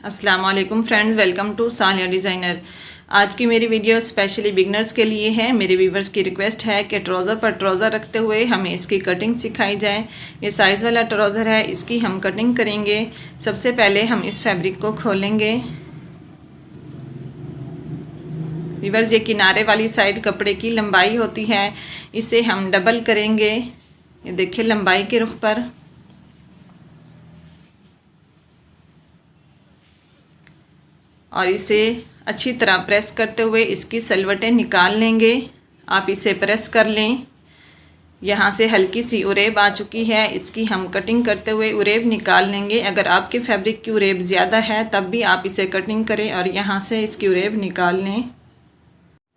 अस्सलाम वालेकुम friends, welcome to Saliya designer. आज की मेरी वीडियो स्पेशली बिगनर्स के लिए है। मेरे व्यूवर्स की रिक्वेस्ट है कि ट्राउज़र पर ट्राउज़र रखते हुए हमें इसकी कटिंग सिखाई जाए। ये साइज़ वाला ट्राउज़र है, इसकी हम कटिंग करेंगे। सबसे पहले हम इस फैब्रिक को खोलेंगे। व्यूवर्स, ये किनारे वाली साइड कपड़े की लंबाई होती है, इसे हम डबल करेंगे। ये देखिए लंबाई के रुख पर। और इसे अच्छी तरह प्रेस करते हुए इसकी सलवटें निकाल लेंगे। आप इसे प्रेस कर लें। यहाँ से हल्की सी उरेब आ चुकी है, इसकी हम कटिंग करते हुए उरेब निकाल लेंगे। अगर आपके फैब्रिक की उरेब ज़्यादा है तब भी आप इसे कटिंग करें और यहाँ से इसकी उरेब निकाल लें।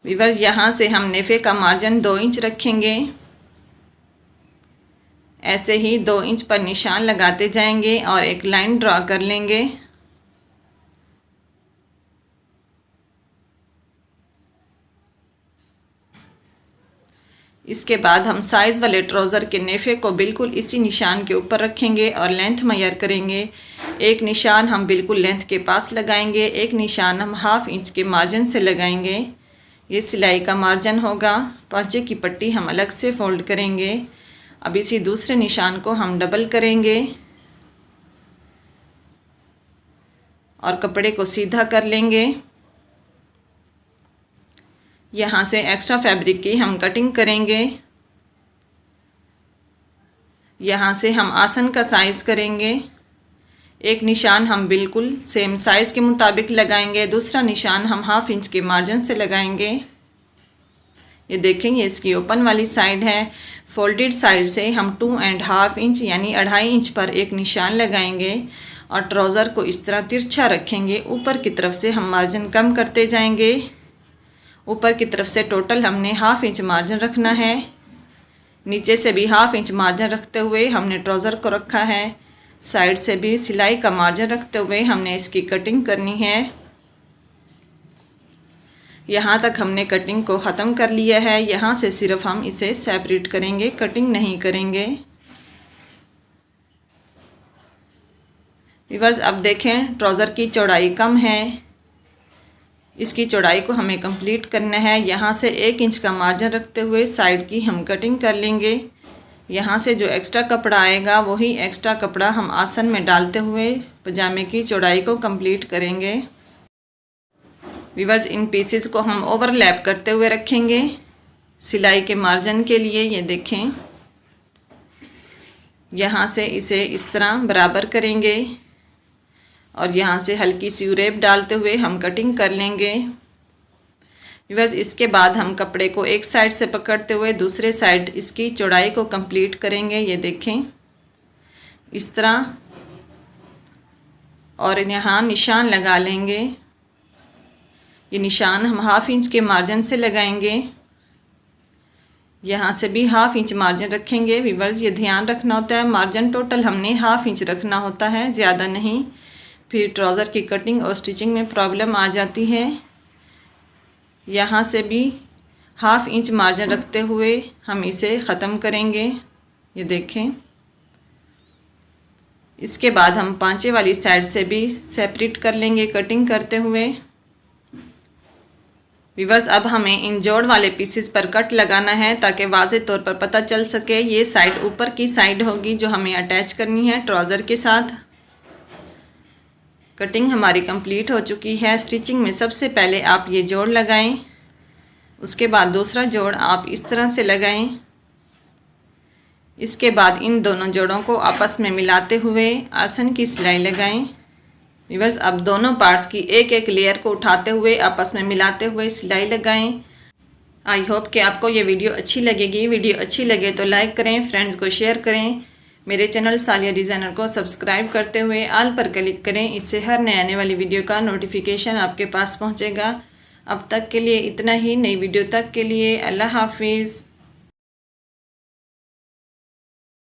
व्यूअर्स, यहाँ से हम नेफे का मार्जिन 2 इंच रखेंगे। ऐसे ही 2 इंच पर निशान लगाते जाएंगे और एक लाइन ड्रा कर लेंगे। इसके बाद हम साइज़ वाले ट्राउज़र के नेफे को बिल्कुल इसी निशान के ऊपर रखेंगे और लेंथ मेजर करेंगे। एक निशान हम बिल्कुल लेंथ के पास लगाएंगे, एक निशान हम 1/2 इंच के मार्जिन से लगाएंगे। ये सिलाई का मार्जिन होगा। पांचे की पट्टी हम अलग से फोल्ड करेंगे। अब इसी दूसरे निशान को हम डबल करेंगे और कपड़े को सीधा कर लेंगे। यहाँ से एक्स्ट्रा फैब्रिक की हम कटिंग करेंगे। यहाँ से हम आसन का साइज़ करेंगे। एक निशान हम बिल्कुल सेम साइज़ के मुताबिक लगाएंगे, दूसरा निशान हम 1/2 इंच के मार्जिन से लगाएंगे। ये देखेंगे इसकी ओपन वाली साइड है। फोल्डेड साइड से हम 2.5 इंच यानी 2.5 इंच पर एक निशान लगाएंगे और ट्राउज़र को इस तरह तिरछा रखेंगे। ऊपर की तरफ से हम मार्जिन कम करते जाएंगे। ऊपर की तरफ से टोटल हमने 1/2 इंच मार्जिन रखना है। नीचे से भी 1/2 इंच मार्जिन रखते हुए हमने ट्राउज़र को रखा है। साइड से भी सिलाई का मार्जिन रखते हुए हमने इसकी कटिंग करनी है। यहाँ तक हमने कटिंग को ख़त्म कर लिया है। यहाँ से सिर्फ हम इसे सेपरेट करेंगे, कटिंग नहीं करेंगे। व्यूअर्स, अब देखें ट्राउज़र की चौड़ाई कम है, इसकी चौड़ाई को हमें कंप्लीट करना है। यहाँ से 1 इंच का मार्जिन रखते हुए साइड की हम कटिंग कर लेंगे। यहाँ से जो एक्स्ट्रा कपड़ा आएगा वही एक्स्ट्रा कपड़ा हम आसन में डालते हुए पजामे की चौड़ाई को कंप्लीट करेंगे। व्यूअर्स, इन पीसेस को हम ओवरलैप करते हुए रखेंगे सिलाई के मार्जिन के लिए। ये देखें, यहाँ से इसे इस तरह बराबर करेंगे और यहाँ से हल्की सी उरेब डालते हुए हम कटिंग कर लेंगे। व्यूअर्स, इसके बाद हम कपड़े को एक साइड से पकड़ते हुए दूसरे साइड इसकी चौड़ाई को कंप्लीट करेंगे। ये देखें इस तरह, और यहाँ निशान लगा लेंगे। ये निशान हम 1/2 इंच के मार्जिन से लगाएंगे। यहाँ से भी 1/2 इंच मार्जिन रखेंगे। व्यूअर्स, ये ध्यान रखना होता है, मार्जिन टोटल हमने 1/2 इंच रखना होता है, ज़्यादा नहीं, फिर ट्राउज़र की कटिंग और स्टिचिंग में प्रॉब्लम आ जाती है। यहाँ से भी 1/2 इंच मार्जिन रखते हुए हम इसे ख़त्म करेंगे। ये देखें, इसके बाद हम पांचे वाली साइड से भी सेपरेट कर लेंगे कटिंग करते हुए। व्यूअर्स, अब हमें इन जोड़ वाले पीसेस पर कट लगाना है ताकि वाज़े तौर पर पता चल सके। ये साइड ऊपर की साइड होगी जो हमें अटैच करनी है ट्राउज़र के साथ। कटिंग हमारी कंप्लीट हो चुकी है। स्टिचिंग में सबसे पहले आप ये जोड़ लगाएं, उसके बाद दूसरा जोड़ आप इस तरह से लगाएं। इसके बाद इन दोनों जोड़ों को आपस में मिलाते हुए आसन की सिलाई लगाएं। व्यूअर्स, अब दोनों पार्ट्स की एक एक लेयर को उठाते हुए आपस में मिलाते हुए सिलाई लगाएं। आई होप कि आपको ये वीडियो अच्छी लगेगी। वीडियो अच्छी लगे तो लाइक करें, फ्रेंड्स को शेयर करें। मेरे चैनल सालिया डिज़ाइनर को सब्सक्राइब करते हुए ऑल पर क्लिक करें, इससे हर नए आने वाली वीडियो का नोटिफिकेशन आपके पास पहुंचेगा। अब तक के लिए इतना ही। नई वीडियो तक के लिए अल्लाह हाफिज़।